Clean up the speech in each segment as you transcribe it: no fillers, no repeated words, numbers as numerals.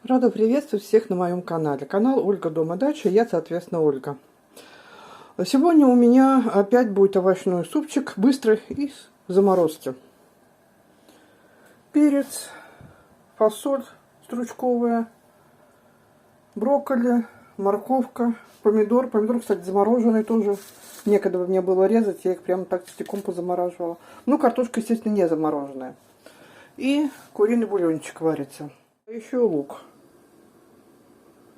Рада приветствовать всех на моем канале. Канал Ольга Дома Дача, я, соответственно, Ольга. Сегодня у меня опять будет овощной супчик, быстрый, из заморозки. Перец, фасоль стручковая, брокколи, морковка, помидор. Помидор, кстати, замороженный тоже. Некогда мне было резать, я их прямо так целиком позамораживала. Ну, картошка, естественно, не замороженная. И куриный бульончик варится. Еще лук.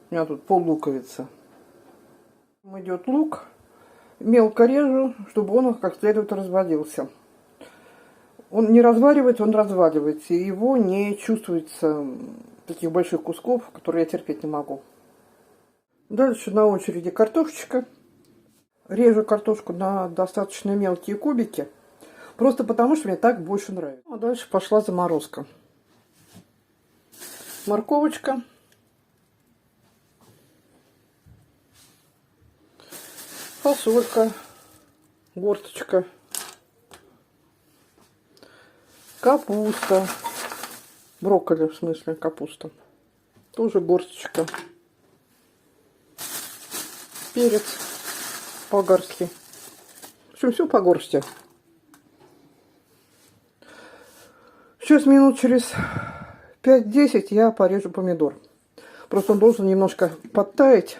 У меня тут пол-луковица. Идет лук. Мелко режу, чтобы он как следует развалился. Он не разваривается, он разваливается. И его не чувствуется таких больших кусков, которые я терпеть не могу. Дальше на очереди картошечка. Режу картошку на достаточно мелкие кубики. Просто потому, что мне так больше нравится. А дальше пошла заморозка. Морковочка. Фасолька. Горсточка. Капуста. Брокколи, в смысле, капуста. Тоже горсточка. Перец по-горски. В общем, все по горсти. Сейчас минут через 5-10 я порежу помидор. Просто он должен немножко подтаять,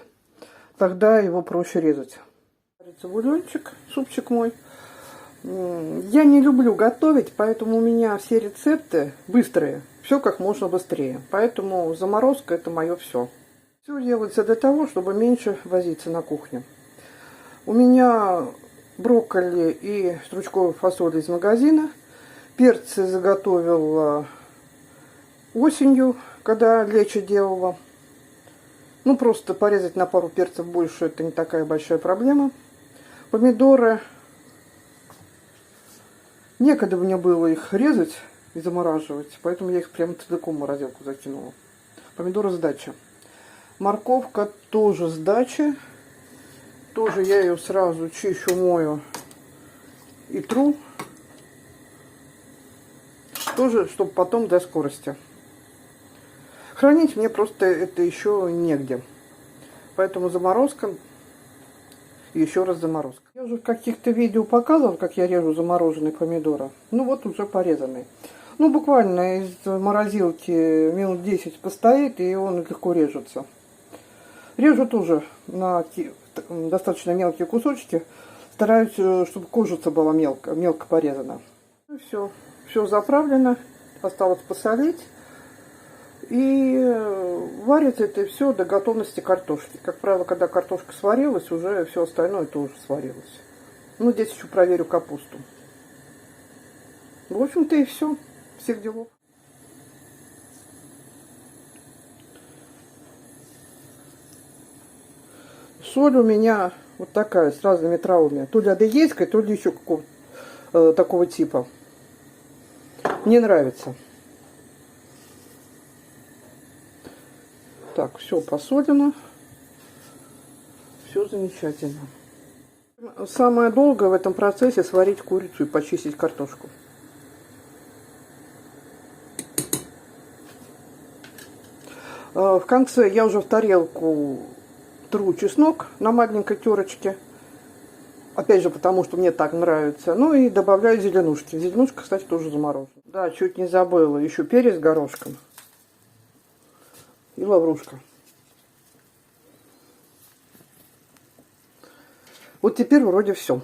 тогда его проще резать. Бульончик, супчик мой. Я не люблю готовить, поэтому у меня все рецепты быстрые. Все как можно быстрее. Поэтому заморозка — это мое все. Все делается для того, чтобы меньше возиться на кухне. У меня брокколи и стручковая фасоль из магазина. Перцы заготовила осенью, когда лечо делала. Ну, просто порезать на пару перцев больше — это не такая большая проблема. Помидоры. Некогда мне было их резать и замораживать, поэтому я их прямо целиком в морозилку закинула. Помидоры с дачи. Морковка тоже с дачи. Тоже я ее сразу чищу, мою и тру. Тоже, чтобы потом до скорости. Хранить мне просто это еще негде. Поэтому заморозка и еще раз заморозка. Я уже в каких-то видео показывала, как я режу замороженные помидоры. Ну вот уже порезанные. Ну буквально из морозилки минут 10 постоит, и он легко режется. Режу тоже на достаточно мелкие кусочки. Стараюсь, чтобы кожица была мелко порезана. Ну, все заправлено. Осталось посолить. И варится это все до готовности картошки. Как правило, когда картошка сварилась, уже все остальное тоже сварилось. Ну, здесь еще проверю капусту. В общем-то и все. Всех делов. Соль у меня вот такая, с разными травами. То ли адыгейская, то ли еще какого-то такого типа. Мне нравится. Так, все посолено. Все замечательно. Самое долгое в этом процессе — сварить курицу и почистить картошку. В конце я уже в тарелку тру чеснок на маленькой терочке. Опять же, потому что мне так нравится. Ну и добавляю зеленушки. Зеленушка, кстати, тоже заморожена. Да, чуть не забыла. Еще перец горошком. И лаврушка. Вот теперь вроде все.